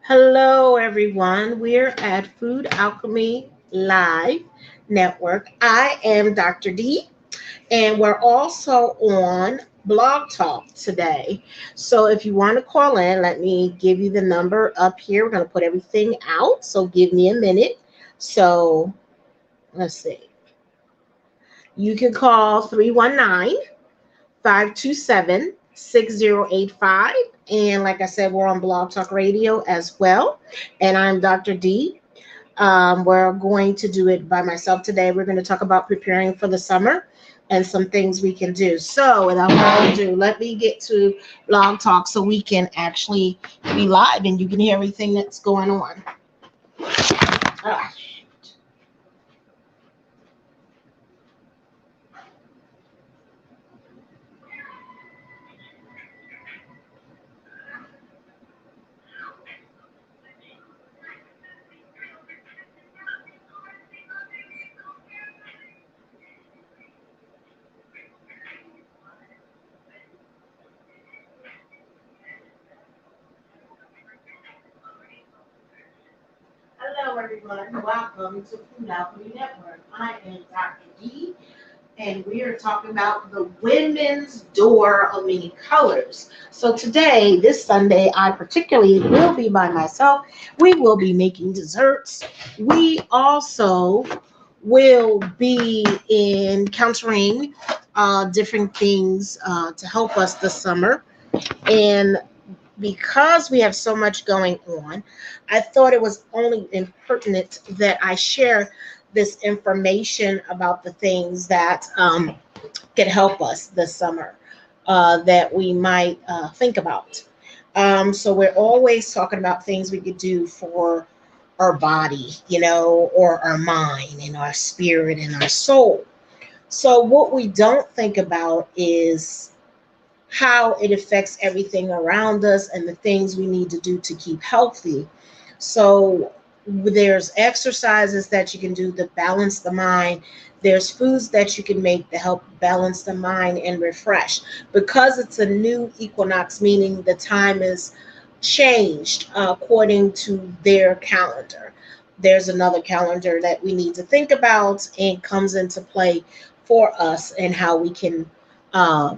Hello, everyone. We're at Food Alchemy Live Network. I am Dr. D, and we're also on Blog Talk today. So if you want to call in, let me give you the number up here. We're going to put everything out, so give me a minute. So let's see. You can call 319-527-6085. And like I said, we're on Blog Talk Radio as well. And I'm Dr. D. We're going to do it by myself today. We're going to talk about preparing for the summer and some things we can do. So without further ado, let me get to Blog Talk so we can actually be live and you can hear everything that's going on. Ah. Hello, everyone. Welcome to Food Alchemy Network. I am Dr. D, and we are talking about the women's door of many colors. So today, this Sunday, I particularly will be by myself. We will be making desserts. We also will be encountering different things to help us this summer. And because we have so much going on, I thought it was only impertinent that I share this information about the things that could help us this summer that we might think about. So we're always talking about things we could do for our body, or our mind and our spirit and our soul. So what we don't think about is how it affects everything around us and the things we need to do to keep healthy. So there's exercises that you can do to balance the mind. There's foods that you can make to help balance the mind and refresh. Because it's a new equinox, meaning the time is changed according to their calendar. There's another calendar that we need to think about and comes into play for us and how we can uh,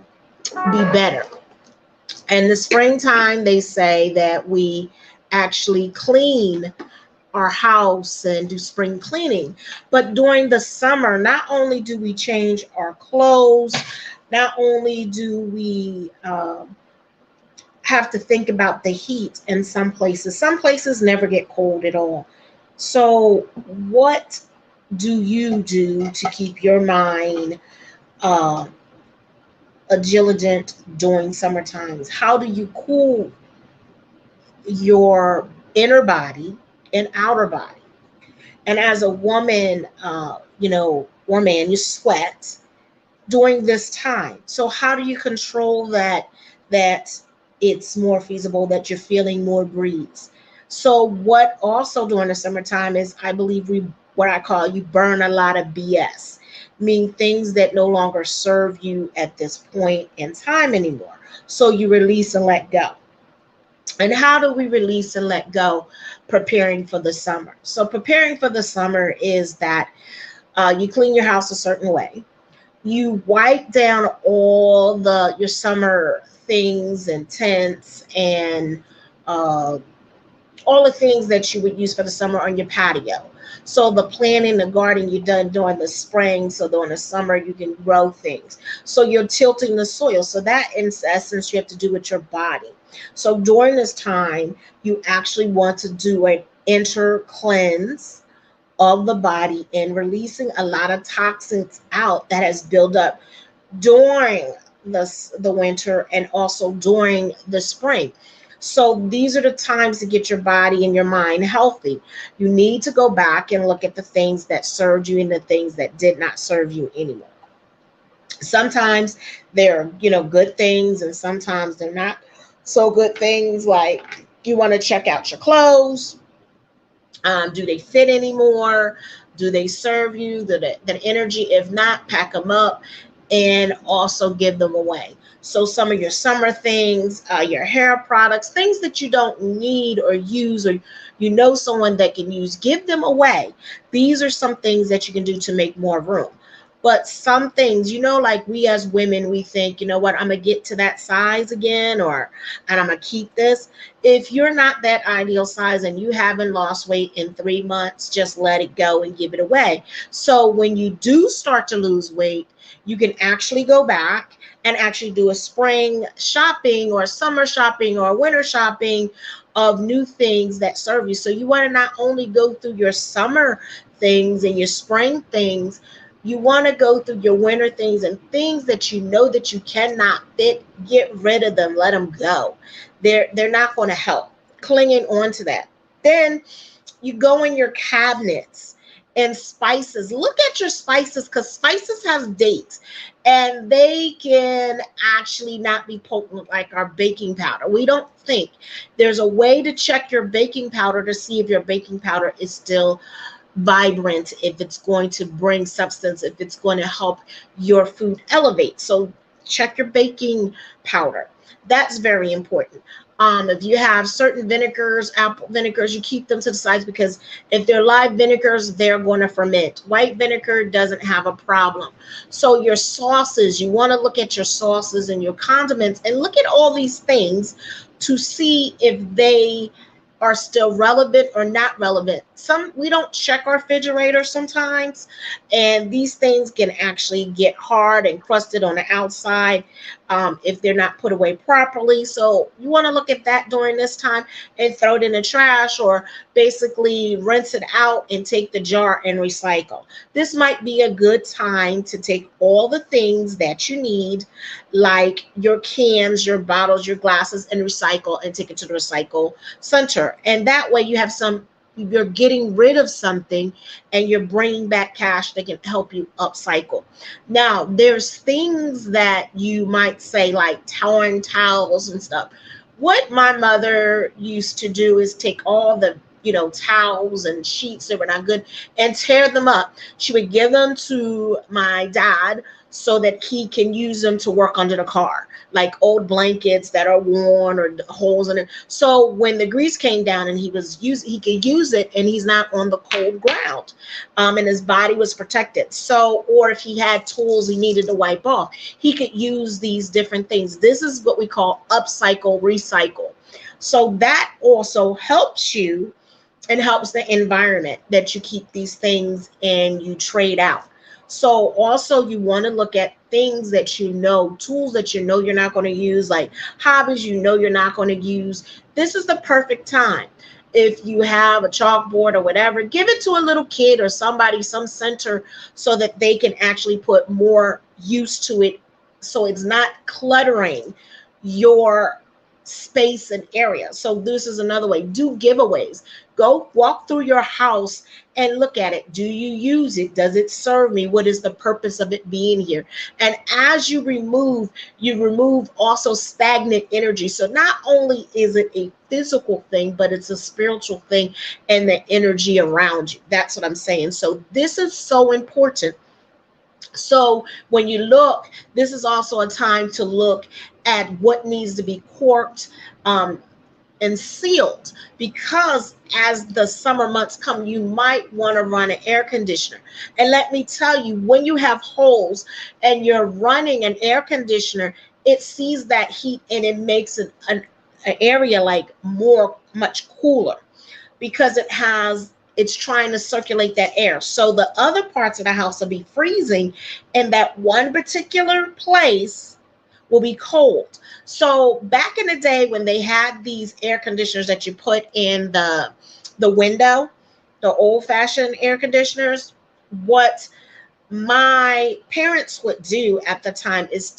be better. And the springtime, they say that we actually clean our house and do spring cleaning. But during the summer, not only do we change our clothes, not only do we have to think about the heat in some places never get cold at all. So what do you do to keep your mind uh, agility during summer times? How do you cool your inner body and outer body? And as a woman, or man, you sweat during this time. So how do you control that it's more feasible, that you're feeling more breeze? So what also during the summertime is, I believe, what I call, you burn a lot of BS, meaning things that no longer serve you at this point in time anymore. So you release and let go. And how do we release and let go preparing for the summer? So preparing for the summer is that you clean your house a certain way. You wipe down all your summer things and tents and uh, all the things that you would use for the summer on your patio. So the planting, the garden, you're done during the spring. So during the summer, you can grow things. So you're tilting the soil. So that, in essence, you have to do with your body. So during this time, you actually want to do an inner cleanse of the body and releasing a lot of toxins out that has built up during the winter and also during the spring. So these are the times to get your body and your mind healthy. You need to go back and look at the things that served you and the things that did not serve you anymore. Sometimes they're, good things, and sometimes they're not so good things. Like, you want to check out your clothes. Do they fit anymore? Do they serve you? The energy? If not, pack them up and also give them away. So some of your summer things, your hair products, things that you don't need or use, or you know someone that can use, give them away. These are some things that you can do to make more room. But some things, like we as women, we think, you know what, I'm gonna get to that size again, and I'm gonna keep this. If you're not that ideal size and you haven't lost weight in 3 months, just let it go and give it away. So when you do start to lose weight, you can actually go back and actually do a spring shopping or summer shopping or winter shopping of new things that serve you. So you want to not only go through your summer things and your spring things, you want to go through your winter things and things that you know that you cannot fit. Get rid of them. Let them go. They're not going to help. Clinging on to that. Then you go in your cabinets and spices. Look at your spices, because spices have dates and they can actually not be potent like our baking powder. We don't think. There's a way to check your baking powder to see if your baking powder is still vibrant, if it's going to bring substance, if it's going to help your food elevate. So check your baking powder. That's very important. If you have certain vinegars, apple vinegars, you keep them to the sides, because if they're live vinegars, they're going to ferment. White vinegar doesn't have a problem. So your sauces, you want to look at your sauces and your condiments and look at all these things to see if they are still relevant or not relevant. We don't check our refrigerator sometimes, and these things can actually get hard and crusted on the outside if they're not put away properly. So you want to look at that during this time and throw it in the trash, or basically rinse it out and take the jar and recycle. This might be a good time to take all the things that you need, like your cans, your bottles, your glasses, and recycle, and take it to the recycle center. And that way you're getting rid of something and you're bringing back cash that can help you upcycle. Now, there's things that you might say, like torn towels and stuff. What my mother used to do is take all the towels and sheets that were not good and tear them up. She would give them to my dad so that he can use them to work under the car, like old blankets that are worn or holes in it. So when the grease came down and he could use it, and he's not on the cold ground, and his body was protected. So, or if he had tools he needed to wipe off, he could use these different things. This is what we call upcycle, recycle. So that also helps you and helps the environment, that you keep these things and you trade out. So also you want to look at things that tools that you're not going to use, like hobbies you're not going to use. This is the perfect time. If you have a chalkboard or whatever, give it to a little kid or somebody, some center, so that they can actually put more use to it, so it's not cluttering your space and area. So this is another way. Do giveaways. Go walk through your house and look at it. Do you use it? Does it serve me? What is the purpose of it being here? And as you remove also stagnant energy. So not only is it a physical thing, but it's a spiritual thing and the energy around you. That's what I'm saying. So this is so important. So when you look, this is also a time to look at what needs to be corked and sealed, because as the summer months come, you might want to run an air conditioner. And let me tell you, when you have holes and you're running an air conditioner, it sees that heat and it makes an area like much cooler, because it's trying to circulate that air. So the other parts of the house will be freezing, and that one particular place will be cold. So back in the day when they had these air conditioners that you put in the window, the old-fashioned air conditioners, what my parents would do at the time is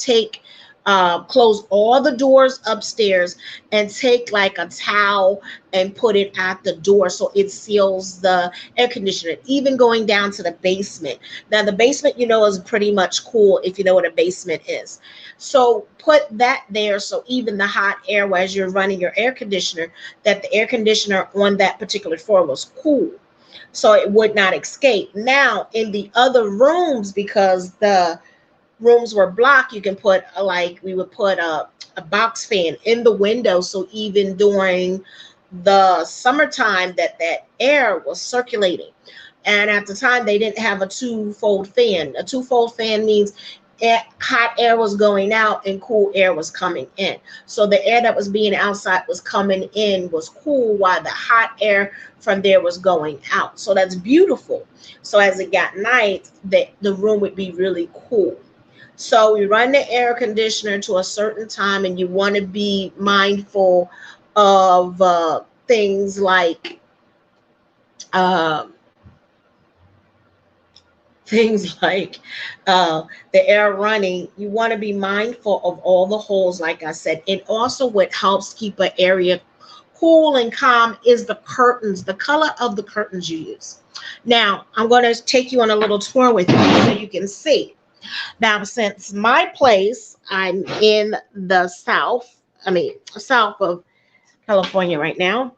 close all the doors upstairs and take like a towel and put it at the door so it seals the air conditioner, even going down to the basement. Now the basement, is pretty much cool if you know what a basement is. So put that there, so even the hot air, as you're running your air conditioner, that the air conditioner on that particular floor was cool, so it would not escape. Now in the other rooms, because the rooms were blocked, you can put we would put a box fan in the window, so even during the summertime that air was circulating. And at the time they didn't have a two-fold fan. A two-fold fan means hot air was going out and cool air was coming in. So the air that was being outside was coming in was cool, while the hot air from there was going out. So that's beautiful. So as it got night, the room would be really cool. So we run the air conditioner to a certain time, and you want to be mindful of things like um, things like the air running. You want to be mindful of all the holes, like I said. And also what helps keep an area cool and calm is the curtains, the color of the curtains you use. Now, I'm going to take you on a little tour with me so you can see. Now, since my place, I'm in the south of California right now.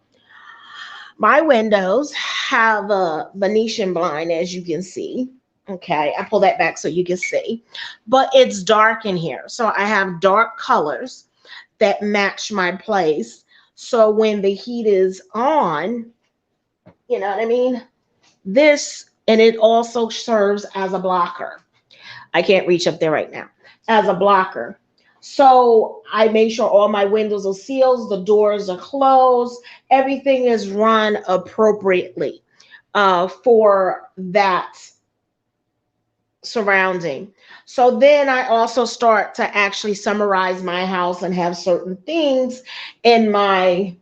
My windows have a Venetian blind, as you can see. Okay, I pull that back so you can see. But it's dark in here. So I have dark colors that match my place. So when the heat is on, you know what I mean? And it also serves as a blocker. I can't reach up there right now. As a blocker. So I make sure all my windows are sealed, the doors are closed, everything is run appropriately for that surrounding. So then I also start to actually summarize my house and have certain things in my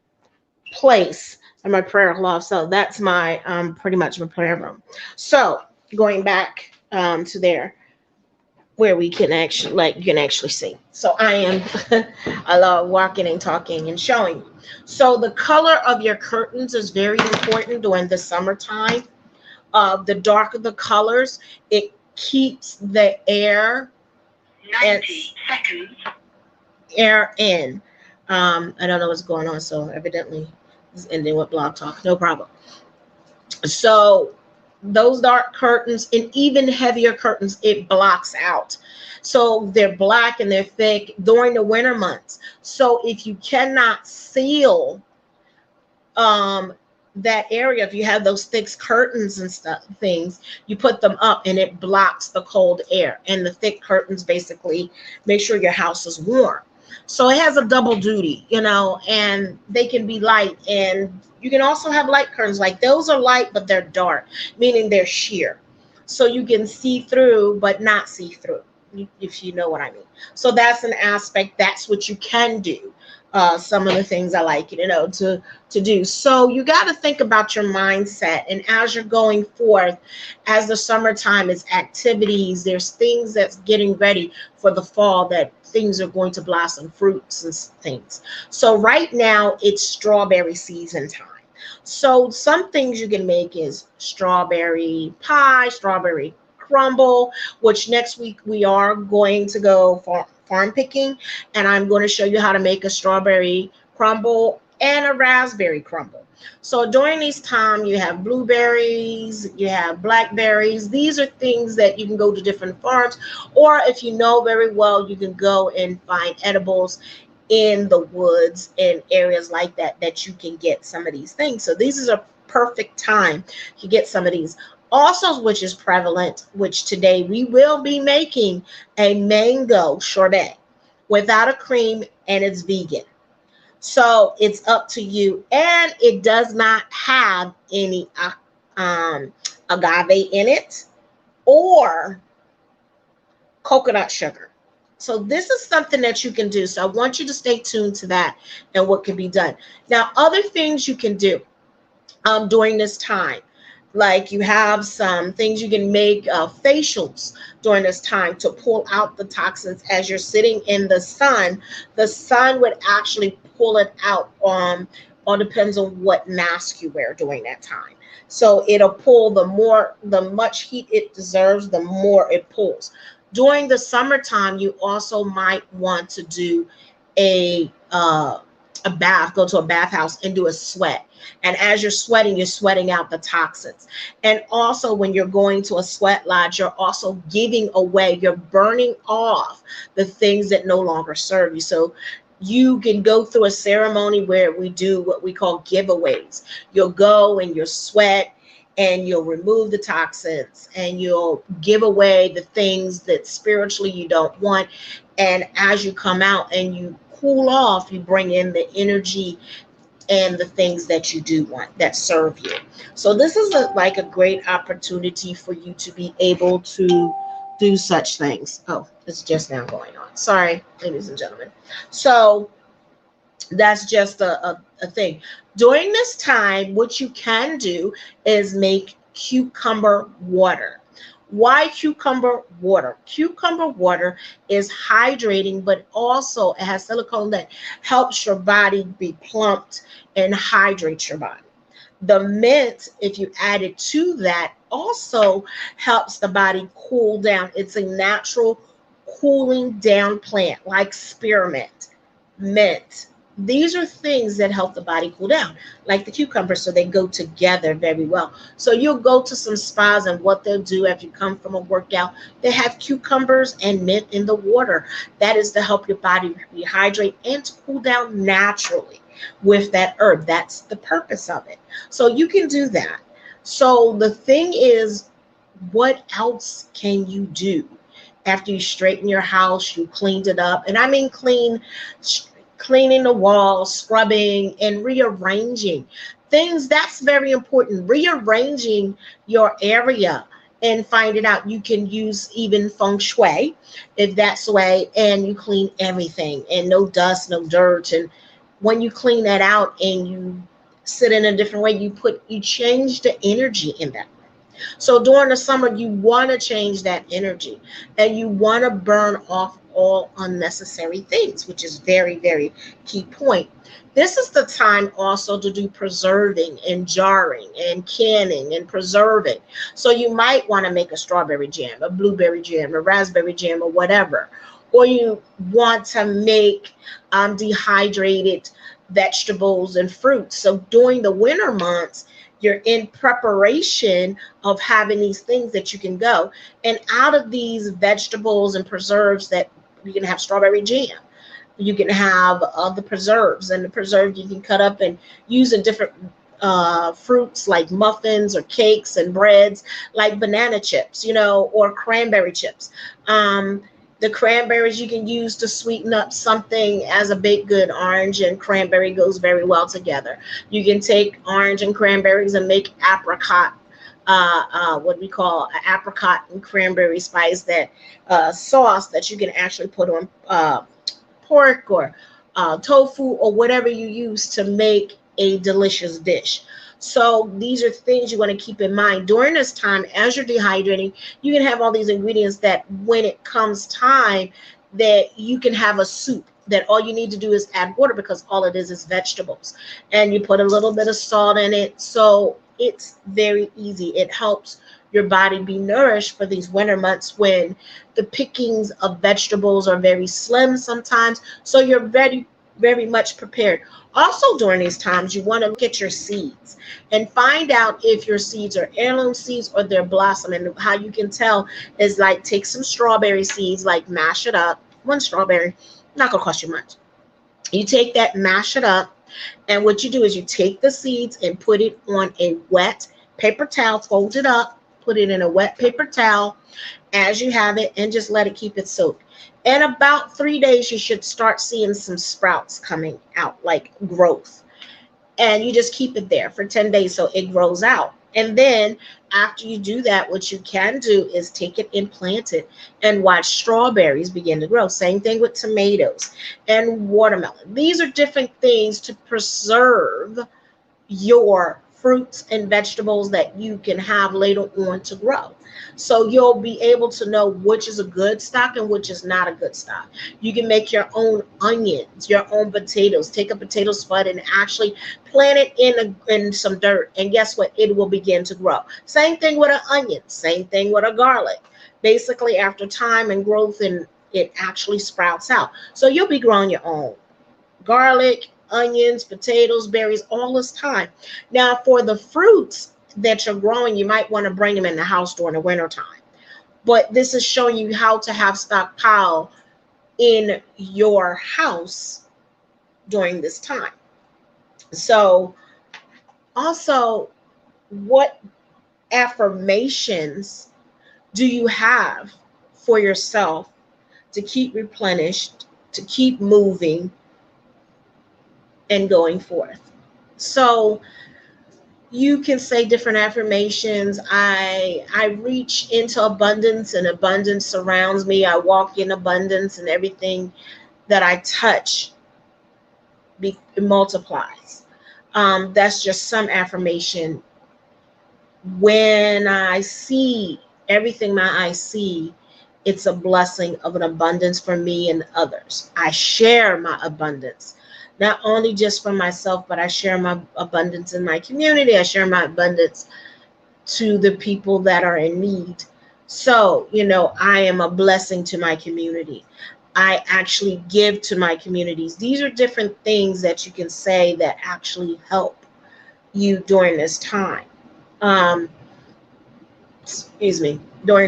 place and my prayer cloth. So that's my pretty much my prayer room. So going back to there, where we can actually you can actually see. So I am I love walking and talking and showing you. So the color of your curtains is very important during the summertime. The darker the colors, it keeps the air 90 seconds air in. I don't know what's going on, so evidently it's ending with blog talk. No problem. So those dark curtains and even heavier curtains, it blocks out. So they're black and they're thick during the winter months. So if you cannot seal that area, if you have those thick curtains and stuff, things, you put them up and it blocks the cold air. And the thick curtains basically make sure your house is warm. So it has a double duty, and they can be light, and you can also have light curtains. Like those are light, but they're dark, meaning they're sheer. So you can see through, but not see through, if you know what I mean. So that's an aspect. That's what you can do. Some of the things I like, to do. So you got to think about your mindset. And as you're going forth, as the summertime is activities, there's things that's getting ready for the fall, that things are going to blossom, fruits and things. So right now it's strawberry season time. So some things you can make is strawberry pie, strawberry crumble, which next week we are going to go for farm picking, and I'm going to show you how to make a strawberry crumble and a raspberry crumble. So during this time, you have blueberries, you have blackberries. These are things that you can go to different farms, or if you know very well, you can go and find edibles in the woods and areas like that, that you can get some of these things. So this is a perfect time to get some of these. Also, which is prevalent, which today we will be making a mango sorbet without a cream, and it's vegan. So it's up to you, and it does not have any agave in it or coconut sugar. So this is something that you can do. So I want you to stay tuned to that and what can be done. Now, other things you can do during this time. Like you have some things you can make facials during this time to pull out the toxins. As you're sitting in the sun would actually pull it out. All depends on what mask you wear during that time. So it'll pull the much heat it deserves, the more it pulls. During the summertime, you also might want to do a a bath, go to a bathhouse and do a sweat. And as you're sweating out the toxins. And also when you're going to a sweat lodge, you're also giving away, you're burning off the things that no longer serve you. So you can go through a ceremony where we do what we call giveaways. You'll go and you'll sweat and you'll remove the toxins and you'll give away the things that spiritually you don't want. And as you come out and you cool off, you bring in the energy and the things that you do want that serve you. So this is like a great opportunity for you to be able to do such things. Oh, it's just now going on. Sorry, ladies and gentlemen. So that's just a thing. During this time, what you can do is make cucumber water. Why cucumber water? Cucumber water is hydrating, but also it has silicone that helps your body be plumped and hydrates your body. The mint, if you add it to that, also helps the body cool down. It's a natural cooling down plant like spearmint, mint. These are things that help the body cool down, like the cucumber, so they go together very well. So you'll go to some spas, and what they'll do after you come from a workout, they have cucumbers and mint in the water. That is to help your body rehydrate and to cool down naturally with that herb. That's the purpose of it. So you can do that. So the thing is, what else can you do after you straighten your house, you cleaned it up? And I mean cleaning the walls, scrubbing, and rearranging things. That's very important. Rearranging your area and finding out. You can use even feng shui if that's the way, and you clean everything and no dust, no dirt. And when you clean that out and you sit in a different way, you change the energy in that. So during the summer, you want to change that energy and you want to burn off all unnecessary things, which is very, very key point. This is the time also to do preserving and jarring and canning and preserving. So you might want to make a strawberry jam, a blueberry jam, a raspberry jam, or whatever. Or you want to make dehydrated vegetables and fruits. So during the winter months, you're in preparation of having these things that you can go. And out of these vegetables and preserves, that you can have strawberry jam. You can have the preserves, and the preserves you can cut up and use in different fruits like muffins or cakes and breads, like banana chips, or cranberry chips. The cranberries you can use to sweeten up something as a baked good. Orange and cranberry goes very well together. You can take orange and cranberries and make apricot, what we call an apricot and cranberry spice, that sauce that you can actually put on pork or tofu or whatever you use to make a delicious dish. So these are things you want to keep in mind during this time. As you're dehydrating, you can have all these ingredients that when it comes time that you can have a soup, that all you need to do is add water, because all it is vegetables, and you put a little bit of salt in it. So it's very easy. It helps your body be nourished for these winter months when the pickings of vegetables are very slim sometimes. So you're very, very much prepared. Also during these times, you want to look at your seeds and find out if your seeds are heirloom seeds or they're blossom. And how you can tell is, like, take some strawberry seeds, like mash it up. One strawberry, not gonna cost you much. You take that, mash it up, and what you do is you take the seeds and put it on a wet paper towel, fold it up, put it in a wet paper towel as you have it, and just let it keep it soaked. In about 3 days, you should start seeing some sprouts coming out, like growth. And you just keep it there for 10 days so it grows out. And then after you do that, what you can do is take it and plant it and watch strawberries begin to grow. Same thing with tomatoes and watermelon. These are different things to preserve your fruits and vegetables that you can have later on to grow. So you'll be able to know which is a good stock and which is not a good stock. You can make your own onions, your own potatoes. Take a potato spud and actually plant it in some dirt. And guess what? It will begin to grow. Same thing with an onion. Same thing with a garlic. Basically, after time and growth, and it actually sprouts out. So you'll be growing your own garlic, onions, potatoes, berries, all this time. Now, for the fruits that you're growing, you might want to bring them in the house during the winter time. But this is showing you how to have stockpile in your house during this time. So also, what affirmations do you have for yourself to keep replenished, to keep moving and going forth? So you can say different affirmations. I reach into abundance, and abundance surrounds me. I walk in abundance, and everything that I touch multiplies. That's just some affirmation. When I see everything my eyes see, it's a blessing of an abundance for me and others. I share my abundance, not only just for myself, but I share my abundance in my community. I share my abundance to the people that are in need. So, I am a blessing to my community. I actually give to my communities. These are different things that you can say that actually help you during this time. During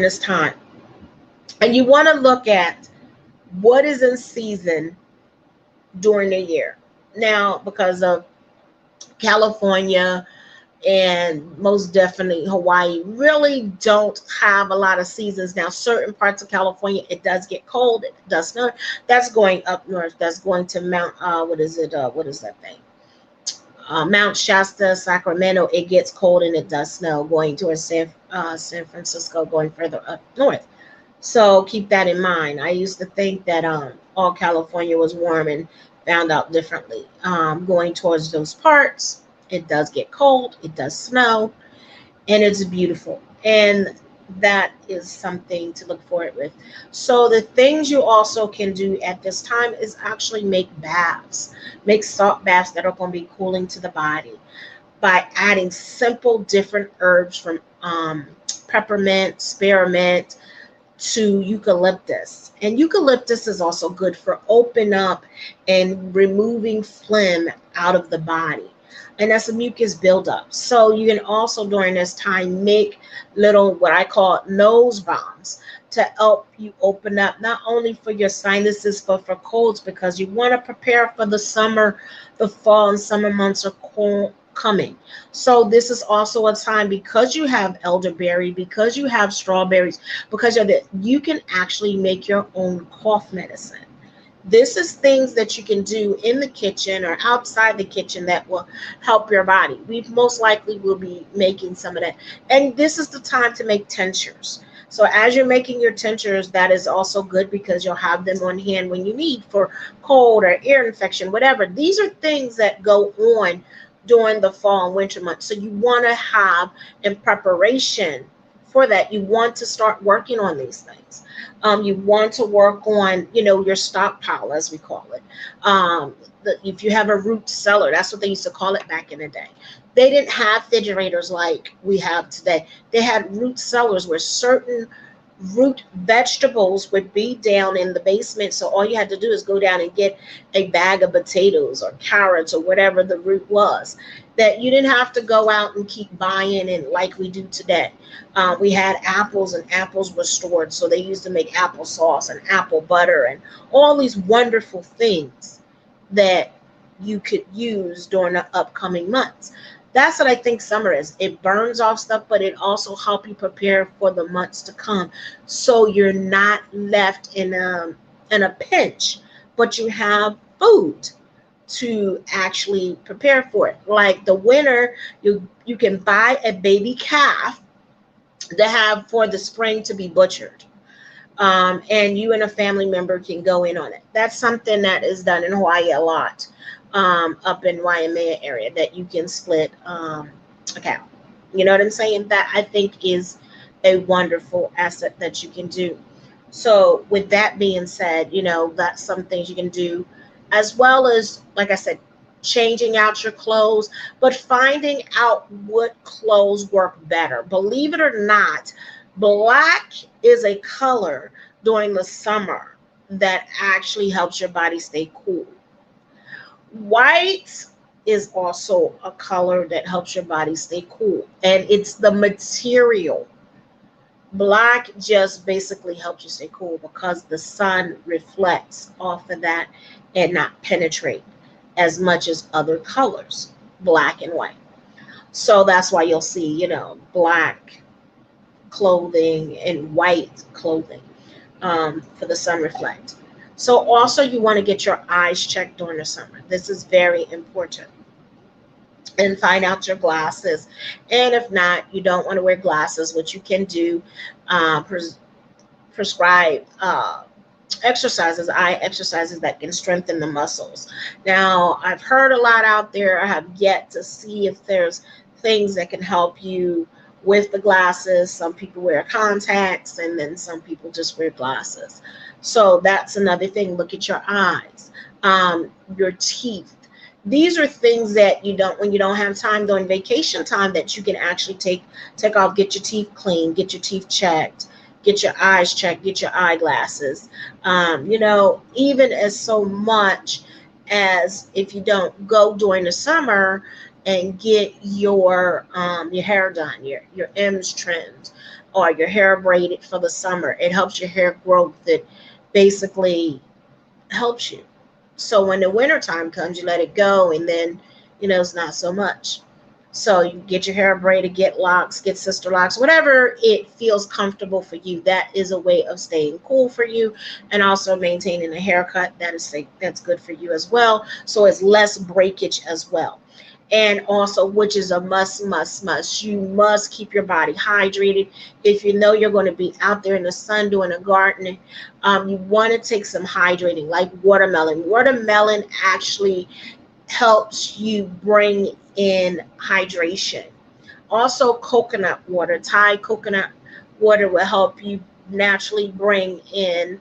this time. And you want to look at what is in season during the year. Now, because of California and most definitely Hawaii really don't have a lot of seasons. Now, certain parts of California, it does get cold. It does snow. That's going up north. That's going to Mount, what is that thing? Mount Shasta, Sacramento, it gets cold and it does snow. Going towards San Francisco, going further up north. So keep that in mind. I used to think that all California was warm and found out differently. Going towards those parts, it does get cold, it does snow, and it's beautiful. And that is something to look forward with. So the things you also can do at this time is actually make baths. Make salt baths that are going to be cooling to the body by adding simple different herbs from peppermint, spearmint, to eucalyptus. And eucalyptus is also good for open up and removing phlegm out of the body. And that's a mucus buildup. So you can also during this time make little what I call nose bombs to help you open up, not only for your sinuses, but for colds, because you want to prepare for the summer, the fall and summer months are cold coming. So this is also a time, because you have elderberry, because you have strawberries, because you can actually make your own cough medicine. This is things that you can do in the kitchen or outside the kitchen that will help your body. We most likely will be making some of that. And this is the time to make tinctures. So as you're making your tinctures, that is also good because you'll have them on hand when you need for cold or ear infection, whatever. These are things that go on during the fall and winter months. So you want to have in preparation for that. You want to start working on these things. You want to work on, your stockpile, as we call it. If you have a root cellar, that's what they used to call it back in the day. They didn't have refrigerators like we have today. They had root cellars where certain root vegetables would be down in the basement. So all you had to do is go down and get a bag of potatoes or carrots or whatever the root was, that you didn't have to go out and keep buying and like we do today. We had apples, and apples were stored. So they used to make applesauce and apple butter and all these wonderful things that you could use during the upcoming months. That's what I think summer is. It burns off stuff, but it also helps you prepare for the months to come. So you're not left in a pinch, but you have food to actually prepare for it. Like the winter, you can buy a baby calf to have for the spring to be butchered. And you and a family member can go in on it. That's something that is done in Hawaii a lot. Up in Waimea area, that you can split a cow. You know what I'm saying? That I think is a wonderful asset that you can do. So with that being said, that's some things you can do, as well as, like I said, changing out your clothes, but finding out what clothes work better. Believe it or not, black is a color during the summer that actually helps your body stay cool. White is also a color that helps your body stay cool, and it's the material. Black just basically helps you stay cool because the sun reflects off of that and not penetrate as much as other colors, black and white. So that's why you'll see, black clothing and white clothing, for the sun reflect. So also you want to get your eyes checked during the summer. This is very important. And find out your glasses. And if not, you don't want to wear glasses, what you can do, prescribe exercises, eye exercises that can strengthen the muscles. Now, I've heard a lot out there. I have yet to see if there's things that can help you with the glasses. Some people wear contacts, and then some people just wear glasses. So that's another thing. Look at your eyes, your teeth. These are things that you don't, when you don't have time during vacation time, that you can actually take off, get your teeth cleaned, get your teeth checked, get your eyes checked, get your eyeglasses. Even as so much as if you don't go during the summer and get your hair done, your ends trimmed, or your hair braided for the summer. It helps your hair growth. It basically helps you. So when the winter time comes, you let it go, and then it's not so much. So you get your hair braided, get locks, get sister locks, whatever it feels comfortable for you. That is a way of staying cool for you, and also maintaining a haircut that's good for you as well. So it's less breakage as well. And also, which is a must, you must keep your body hydrated. If you know you're going to be out there in the sun doing a gardening, you want to take some hydrating, like watermelon. Watermelon actually helps you bring in hydration. Also, coconut water, Thai coconut water will help you naturally bring in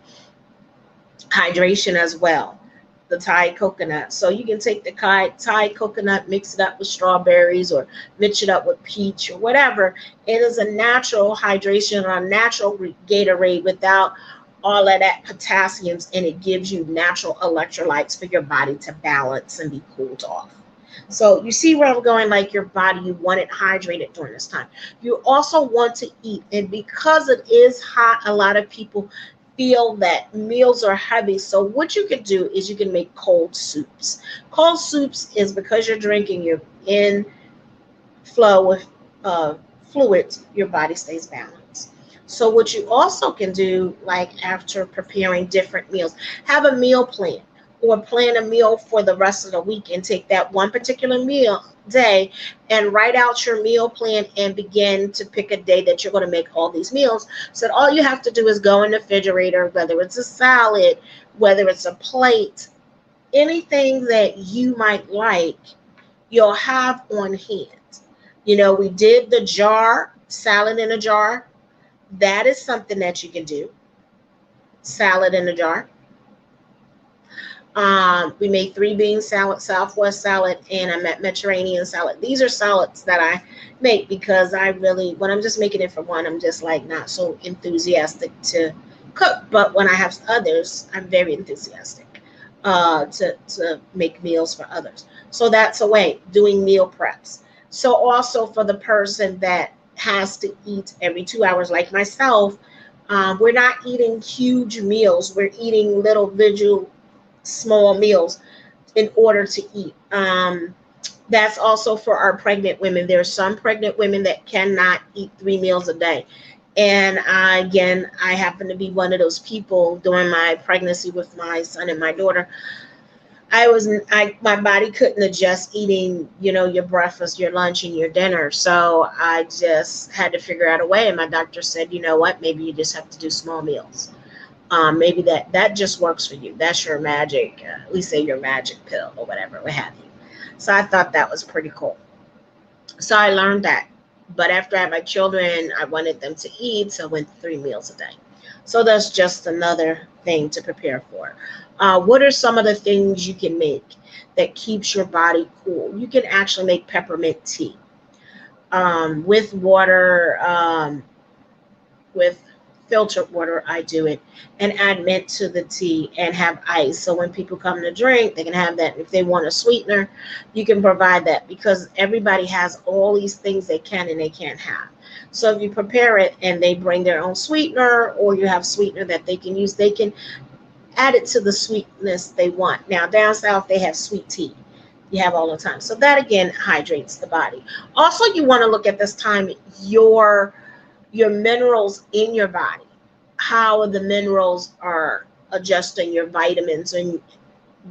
hydration as well. The Thai coconut. So you can take the Thai coconut, mix it up with strawberries, or mix it up with peach or whatever. It is a natural hydration, or a natural Gatorade without all of that potassiums, and it gives you natural electrolytes for your body to balance and be cooled off. So you see where I'm going, like your body, you want it hydrated during this time. You also want to eat, and because it is hot, a lot of people feel that meals are heavy. So what you can do is you can make cold soups. Cold soups is because you're drinking, you're in flow with fluids, your body stays balanced. So what you also can do, like after preparing different meals, have a meal plan, or plan a meal for the rest of the week, and take that one particular meal day and write out your meal plan and begin to pick a day that you're going to make all these meals. So that all you have to do is go in the refrigerator, whether it's a salad, whether it's a plate, anything that you might like, you'll have on hand. We did the jar, salad in a jar. That is something that you can do. Salad in a jar. We made 3-bean salad, Southwest salad, and a Mediterranean salad. These are salads that I make because when I'm just making it for one, I'm just like not so enthusiastic to cook. But when I have others, I'm very enthusiastic to make meals for others. So that's a way, doing meal preps. So also for the person that has to eat every 2 hours, like myself, we're not eating huge meals. We're eating little small meals in order to eat. That's also for our pregnant women. There are some pregnant women that cannot eat 3 meals a day. And I happen to be one of those people. During my pregnancy with my son and my daughter, my body couldn't adjust eating, your breakfast, your lunch, and your dinner. So I just had to figure out a way. And my doctor said, you know what, maybe you just have to do small meals. Maybe that just works for you. That's your magic, we say your magic pill or whatever, what have you. So I thought that was pretty cool. So I learned that. But after I had my children, I wanted them to eat, so I went 3 meals a day. So that's just another thing to prepare for. What are some of the things you can make that keeps your body cool? You can actually make peppermint tea with water, with filtered water, I do it, and add mint to the tea and have ice. So when people come to drink, they can have that. If they want a sweetener, you can provide that, because everybody has all these things they can and they can't have. So if you prepare it and they bring their own sweetener, or you have sweetener that they can use, they can add it to the sweetness they want. Now down south they have sweet tea. You have all the time. So that again hydrates the body. Also, you want to look at this time your minerals in your body, how the minerals are adjusting your vitamins and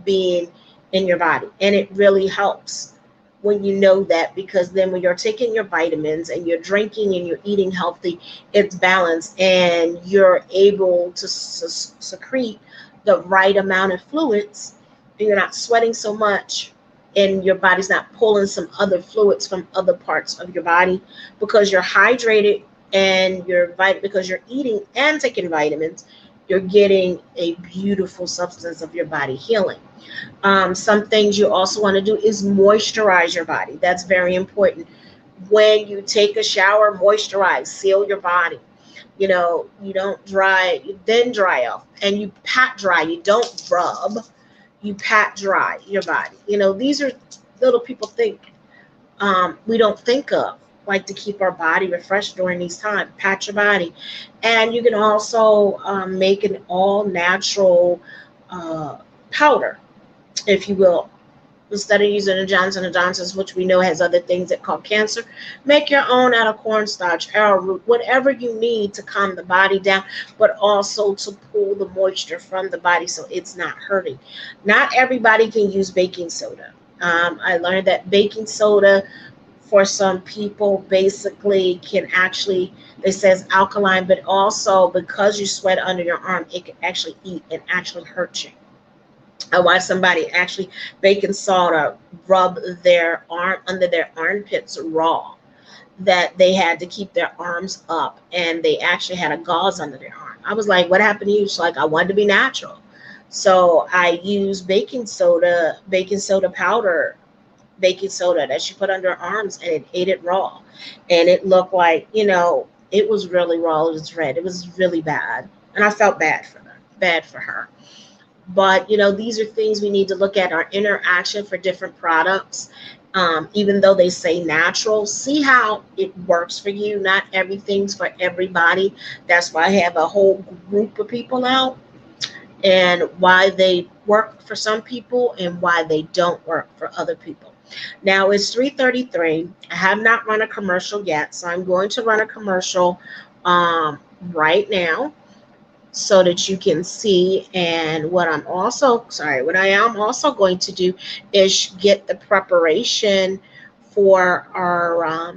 being in your body. And it really helps when you know that, because then when you're taking your vitamins and you're drinking and you're eating healthy, it's balanced and you're able to secrete the right amount of fluids, and you're not sweating so much, and your body's not pulling some other fluids from other parts of your body, because you're hydrated, and because you're eating and taking vitamins, you're getting a beautiful substance of your body healing. Some things you also want to do is moisturize your body. That's very important. When you take a shower, moisturize, seal your body. You don't dry, you then dry off, and you pat dry. You don't rub, you pat dry your body. These are little people think we don't think of, like to keep our body refreshed during these times. Pat your body. And you can also make an all natural powder, if you will. Instead of using a Johnson & Johnson's, which we know has other things that cause cancer, make your own out of cornstarch, arrowroot, whatever you need to calm the body down, but also to pull the moisture from the body so it's not hurting. Not everybody can use baking soda. I learned that baking soda for some people basically can actually, it says alkaline, but also because you sweat under your arm, it can actually eat and actually hurt you. I watched somebody actually baking soda rub their arm under their armpits raw, that they had to keep their arms up, and they actually had a gauze under their arm. I was like, what happened to you? She's like, I wanted to be natural. So I used baking soda powder, baking soda that she put under her arms, and it ate it raw. And it looked like, it was really raw. It was red. It was really bad. And I felt bad for her. But, these are things we need to look at, our interaction for different products. Even though they say natural, see how it works for you. Not everything's for everybody. That's why I have a whole group of people out, and why they work for some people and why they don't work for other people. Now it's 3:33. I have not run a commercial yet, so I'm going to run a commercial right now, so that you can see. And what I am also going to do is get the preparation for our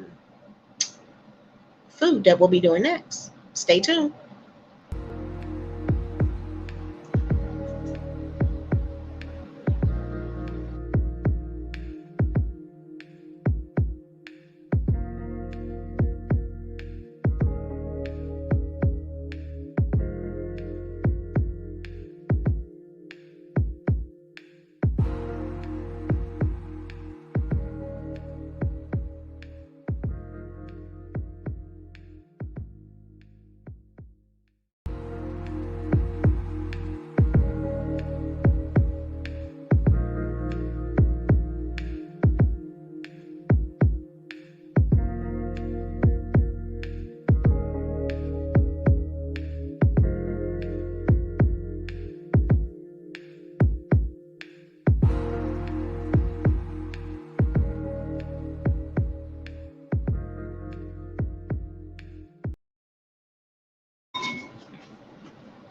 food that we'll be doing next. Stay tuned.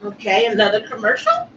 Okay, another commercial.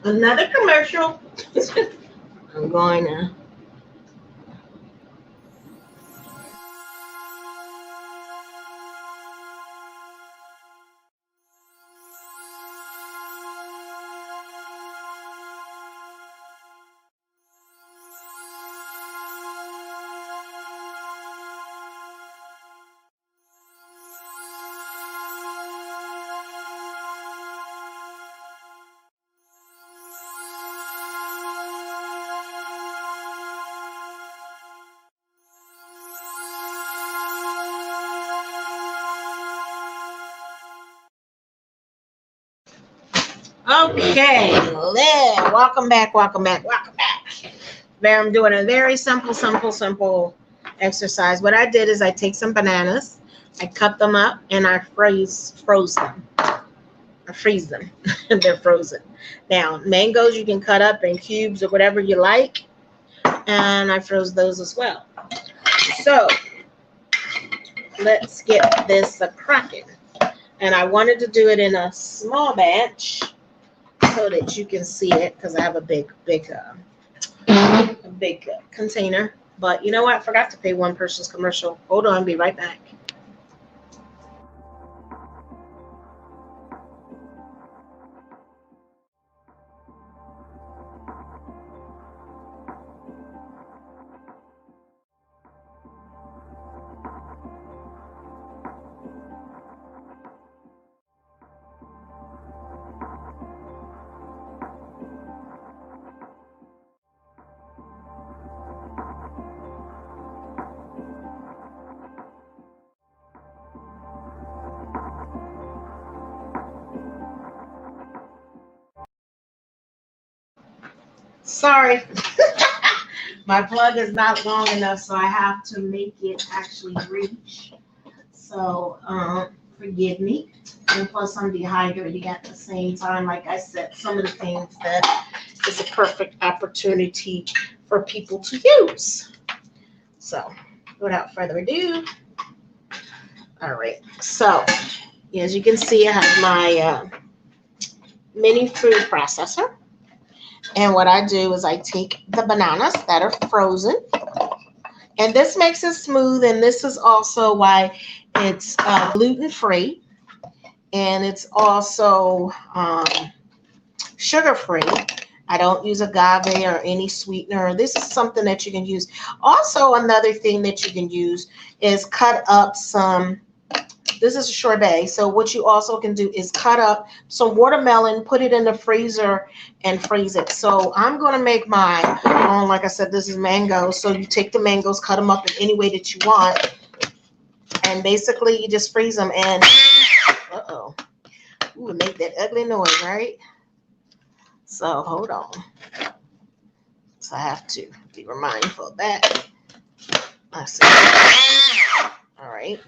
Another commercial. I'm going to Okay, Lynn, welcome back. I'm doing a very simple exercise. What I did is I take some bananas, I cut them up, and I froze them. I freeze them. They're frozen. Now, mangoes you can cut up in cubes or whatever you like, and I froze those as well. So, let's get this cracking. And I wanted to do it in a small batch so that you can see it, because I have a big container. But you know what? I forgot to pay one person's commercial. Hold on, be right back. Sorry. My plug is not long enough, so I have to make it actually reach. So forgive me. And plus I'm dehydrated at the same time. Like I said, some of the things that is a perfect opportunity for people to use. So without further ado, all right. So as you can see, I have my mini food processor. And what I do is I take the bananas that are frozen, and this makes it smooth, and this is also why it's gluten-free, and it's also sugar-free. I don't use agave or any sweetener. This is something that you can use. Also, another thing that you can use is cut up some, this is a sorbet. So what you also can do is cut up some watermelon, put it in the freezer, and freeze it. So I'm going to make mine. Like I said, this is mango. So you take the mangoes, cut them up in any way that you want. And basically you just freeze them. And, ooh, make that ugly noise, right? So hold on. So I have to be mindful of that. I see. All right.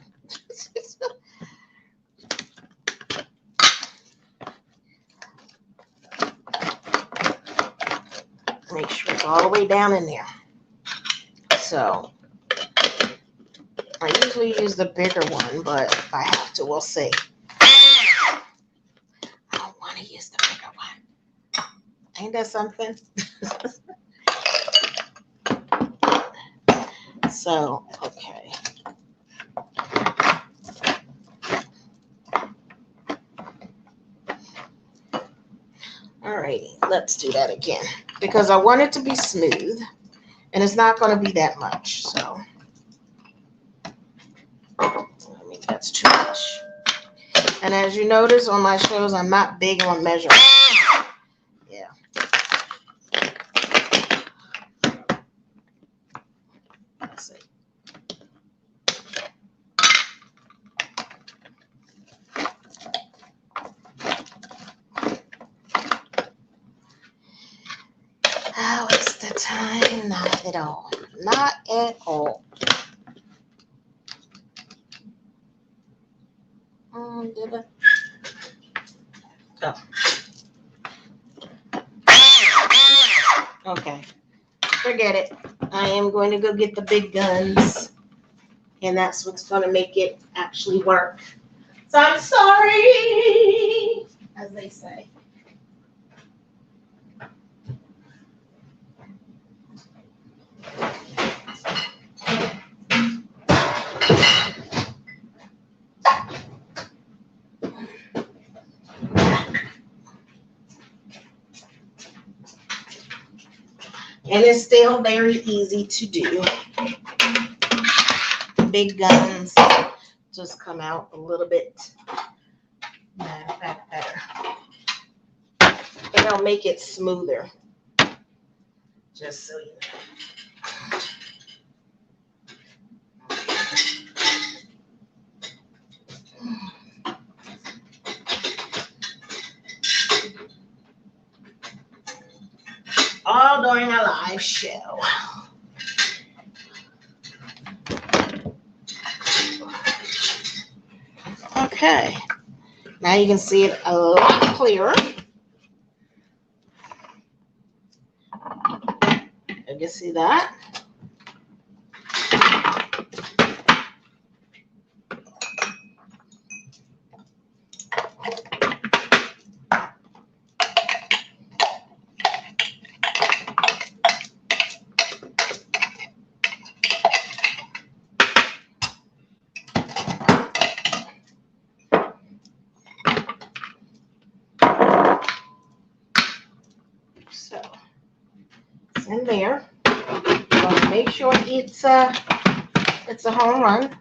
Make sure it's all the way down in there. So I usually use the bigger one, but if I have to, we'll see. I don't want to use the bigger one. Ain't that something? So, okay. Alrighty, let's do that again, because I want it to be smooth, and it's not going to be that much. So, I mean, that's too much. And as you notice on my shows, I'm not big on measuring. Yeah. Let's see. How is the time? Not at all. Not at all. Did I? Oh. Okay. Forget it. I am going to go get the big guns, and that's what's going to make it actually work. So I'm sorry, as they say. And it's still very easy to do. Big guns just come out a little bit, matter of fact, better. But I'll make it smoother, just so you know. All during a live show. Okay, now you can see it a lot clearer. You can see that. So it's in there. So make sure it's a home run.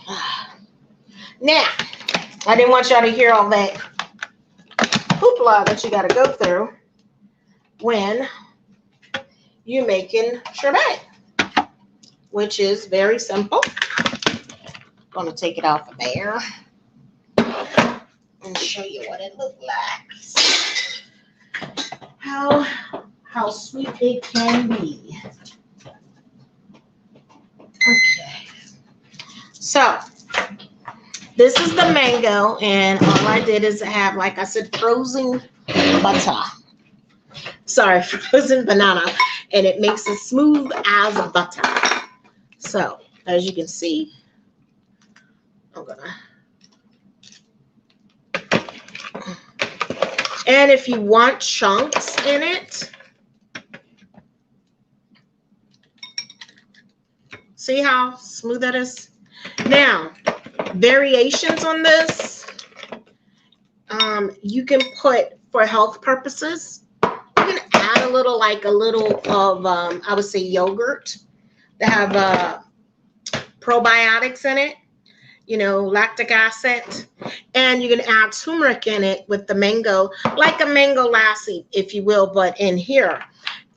Now, I didn't want y'all to hear all that hoopla that you got to go through when you're making sherbet, which is very simple. I'm going to take it off of there and show you what it looked like. How sweet it can be. Okay. So, this is the mango, and all I did is have, like I said, frozen butter. Sorry, frozen banana, and it makes it smooth as butter. So, as you can see, I'm gonna. And if you want chunks in it, see how smooth that is? Now, variations on this, you can put, for health purposes, you can add a little of, I would say, yogurt that have probiotics in it, you know, lactic acid, and you can add turmeric in it with the mango, like a mango lassi, if you will, but in here.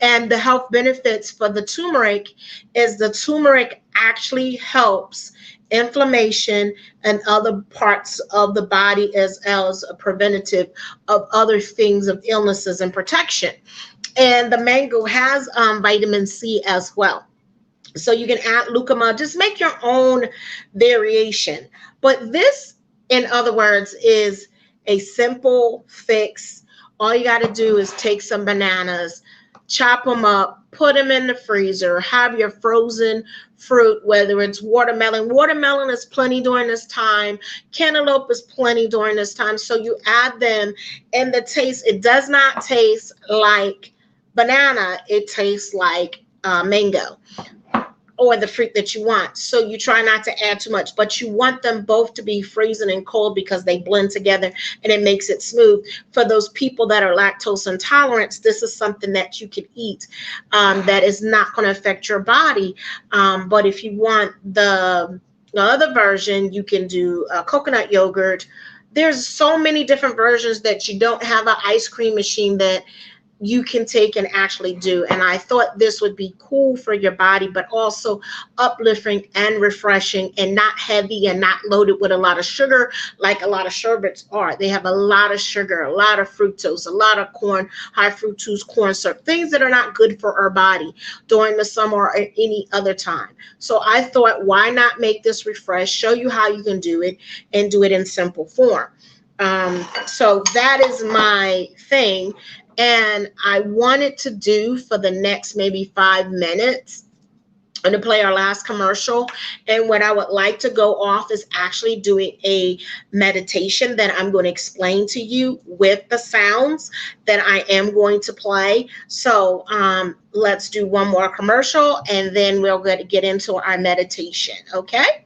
And the health benefits for the turmeric is the turmeric actually helps inflammation and other parts of the body, as well as a preventative of other things of illnesses and protection. And the mango has vitamin C as well. So you can add lucuma, just make your own variation. But this, in other words, is a simple fix. All you got to do is take some bananas, chop them up, put them in the freezer, have your frozen fruit, whether it's watermelon. Watermelon is plenty during this time. Cantaloupe is plenty during this time. So you add them, and the taste, it does not taste like banana. It tastes like mango, or the fruit that you want. So you try not to add too much, but you want them both to be frozen and cold because they blend together and it makes it smooth. For those people that are lactose intolerant, this is something that you can eat that is not going to affect your body. But if you want the other version, you can do coconut yogurt. There's so many different versions that you don't have an ice cream machine that you can take and actually do. And I thought this would be cool for your body, but also uplifting and refreshing, and not heavy and not loaded with a lot of sugar like a lot of sherbets are. They have a lot of sugar, a lot of fructose, a lot of corn, high fructose corn syrup, things that are not good for our body during the summer or any other time. So I thought, why not make this refresh, show you how you can do it, and do it in simple form. So that is my thing. And I wanted to do for the next maybe 5 minutes and to play our last commercial. And what I would like to go off is actually doing a meditation that I'm going to explain to you with the sounds that I am going to play. So let's do one more commercial, and then we're going to get into our meditation. Okay?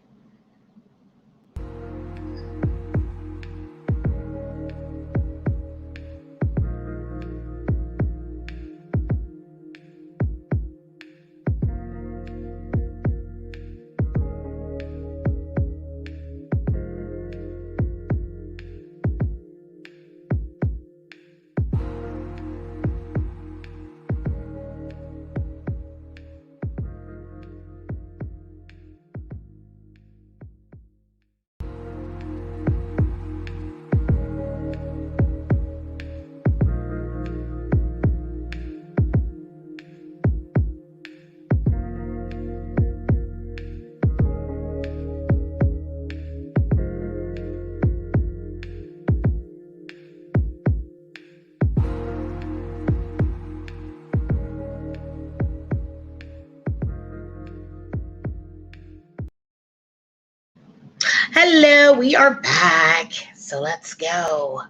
Hello, we are back. So let's go.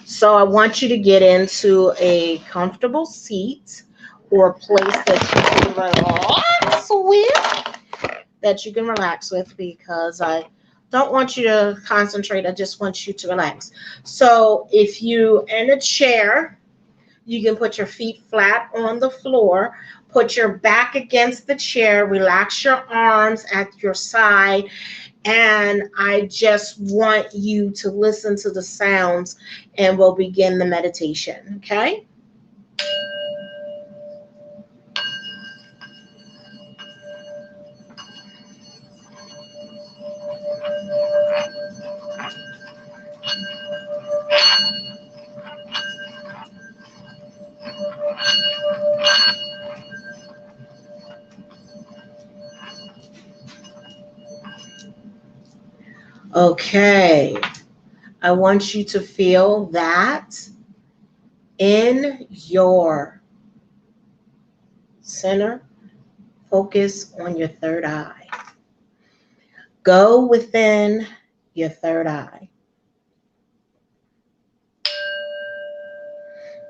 So I want you to get into a comfortable seat or a place that you can relax with, because I don't want you to concentrate. I just want you to relax. So if you in a chair, you can put your feet flat on the floor, Put your back against the chair. Relax your arms at your side. And I just want you to listen to the sounds and we'll begin the meditation, okay? Okay, I want you to feel that in your center. Focus on your third eye. Go within your third eye.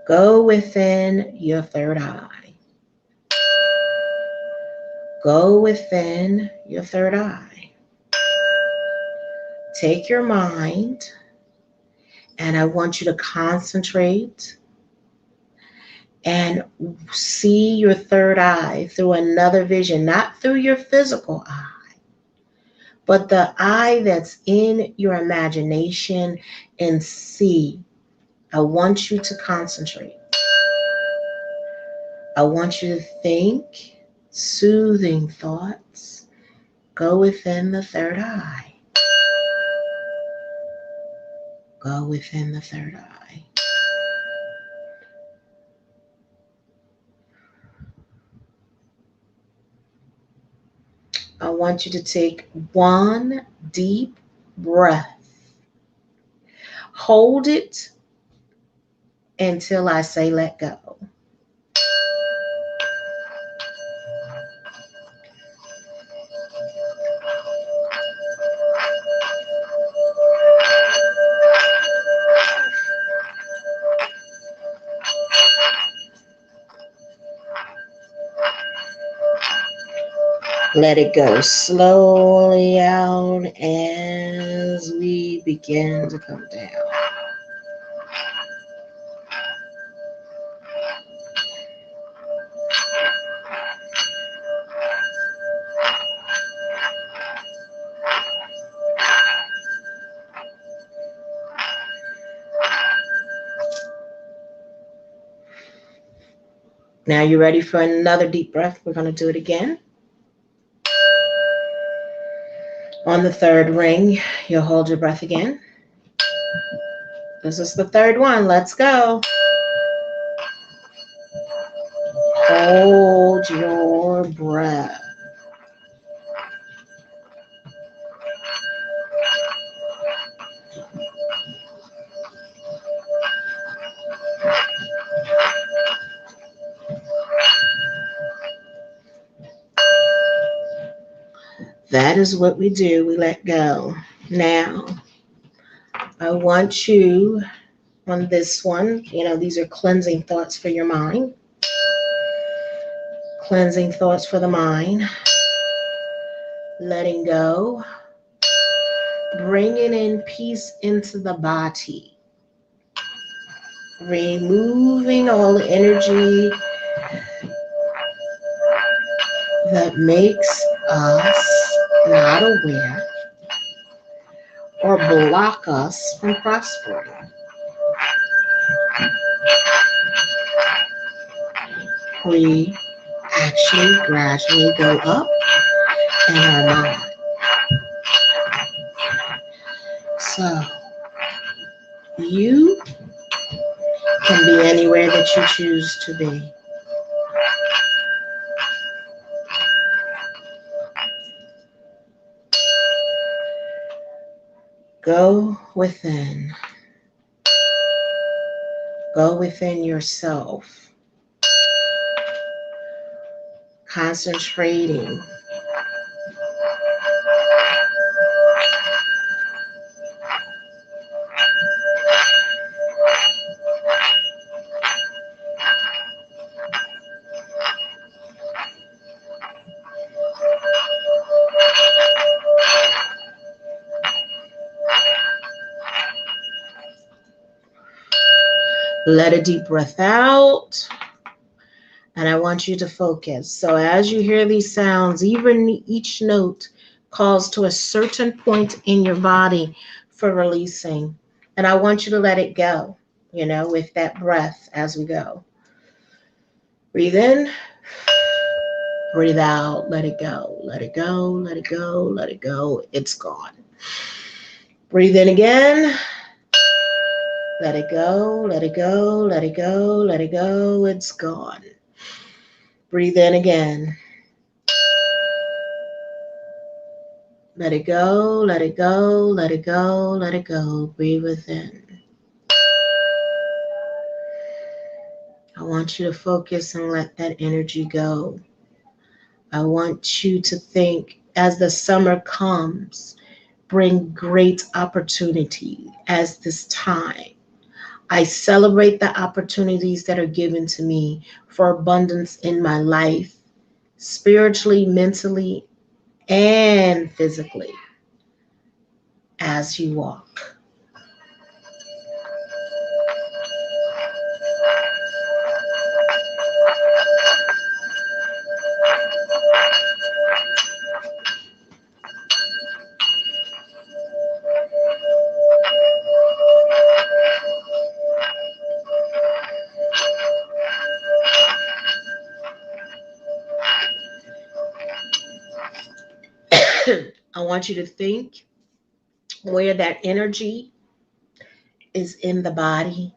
Go within your third eye. Go within your third eye. Take your mind, and I want you to concentrate and see your third eye through another vision, not through your physical eye, but the eye that's in your imagination, and see. I want you to concentrate. I want you to think soothing thoughts. Go within the third eye. Go within the third eye. I want you to take one deep breath. Hold it until I say let go. Let it go slowly out as we begin to come down. Now you ready for another deep breath? We're going to do it again. On the third ring, you'll hold your breath again. This is the third one. Let's go. Hold your breath. That is what we do. We let go. Now, I want you on this one, these are cleansing thoughts for your mind. Cleansing thoughts for the mind. Letting go. Bringing in peace into the body. Removing all the energy that makes us not aware or block us from prospering. We actually gradually go up in our mind. So you can be anywhere that you choose to be. Go within. Go within yourself. Concentrating. Let a deep breath out. And I want you to focus. So as you hear these sounds, even each note calls to a certain point in your body for releasing. And I want you to let it go, with that breath as we go. Breathe in, breathe out, let it go, let it go, let it go, let it go. It's gone. Breathe in again. Let it go, let it go, let it go, let it go. It's gone. Breathe in again. Let it go, let it go, let it go, let it go. Breathe within. I want you to focus and let that energy go. I want you to think as the summer comes, bring great opportunity as this time. I celebrate the opportunities that are given to me for abundance in my life, spiritually, mentally, and physically as you walk. I want you to think where that energy is in the body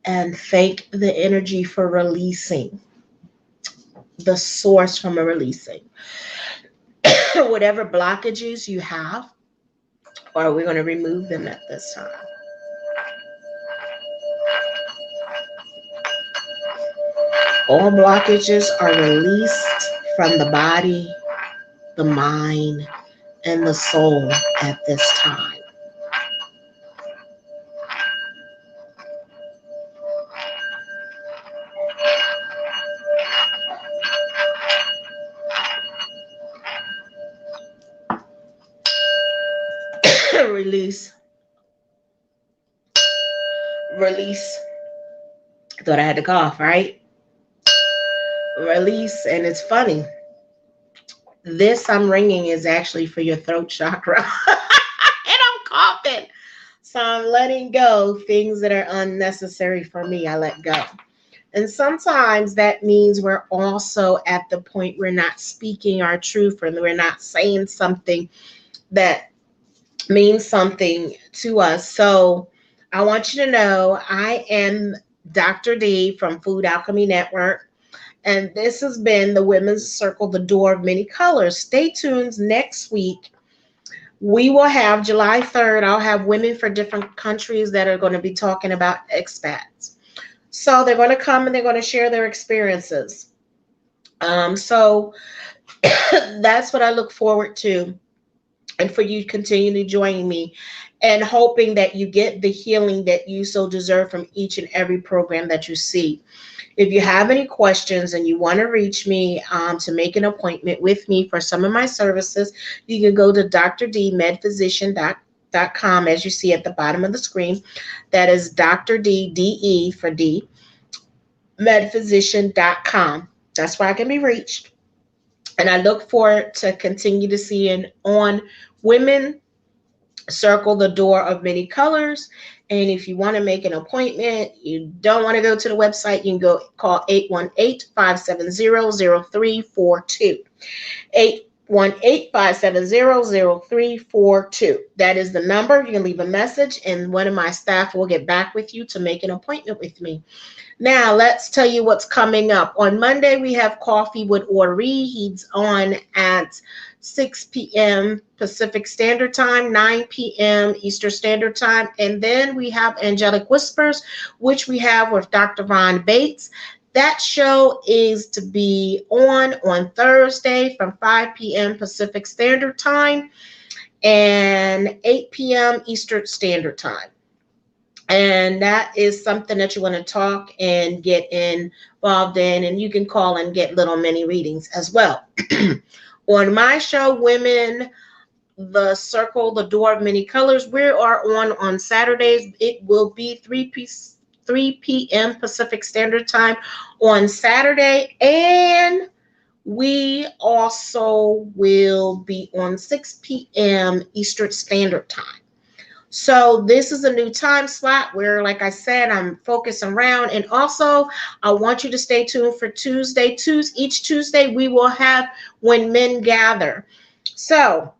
and thank the energy for releasing, the source from a releasing. Whatever blockages you have, or we're going to remove them at this time. All blockages are released from the body, the mind, and the soul at this time. Release. Release. Thought I had to cough, right? Release. And it's funny. This I'm ringing is actually for your throat chakra. And I'm coughing. So I'm letting go things that are unnecessary for me. I let go. And sometimes that means we're also at the point we're not speaking our truth and we're not saying something that means something to us. So I want you to know I am Dr. D from Food Alchemy Network. And this has been the Women's Circle, the Door of Many Colors. Stay tuned next week. We will have July 3rd. I'll have women for different countries that are going to be talking about expats. So they're going to come and they're going to share their experiences. So that's what I look forward to. And for you continually joining me and hoping that you get the healing that you so deserve from each and every program that you see. If you have any questions and you want to reach me to make an appointment with me for some of my services, you can go to drdmedphysician.com as you see at the bottom of the screen. That is Dr. D, D-E for D, medphysician.com. That's where I can be reached. And I look forward to continue to seeing on Women Circle, the Door of Many Colors. And if you want to make an appointment, you don't want to go to the website, you can go call 818-570-0342. 818-570-0342. That is the number. You can leave a message and one of my staff will get back with you to make an appointment with me. Now, let's tell you what's coming up. On Monday, we have Coffee with Ori. He's on at 6 p.m. Pacific Standard Time, 9 p.m. Eastern Standard Time. And then we have Angelic Whispers, which we have with Dr. Ron Bates. That show is to be on Thursday from 5 p.m. Pacific Standard Time and 8 p.m. Eastern Standard Time. And that is something that you want to talk and get involved in. And you can call and get little mini readings as well. On my show, Women, the Circle, the Door of Many Colors, we are on Saturdays. It will be 3 3 p.m. Pacific Standard Time on Saturday, and we also will be on 6 p.m. Eastern Standard Time. So this is a new time slot where, like I said, I'm focused around. And also, I want you to stay tuned for Tuesday. Each Tuesday, we will have When Men Gather. So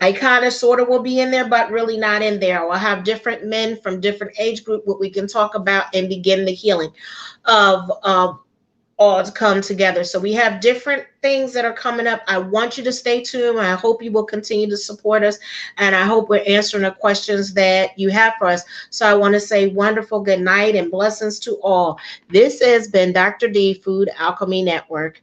I kind of sort of will be in there, but really not in there. We'll have different men from different age group, what we can talk about and begin the healing of all to come together. So we have different things that are coming up. I want you to stay tuned. I hope you will continue to support us, and I hope we're answering the questions that you have for us. So I want to say wonderful good night and blessings to all. This has been Dr. D, Food Alchemy Network.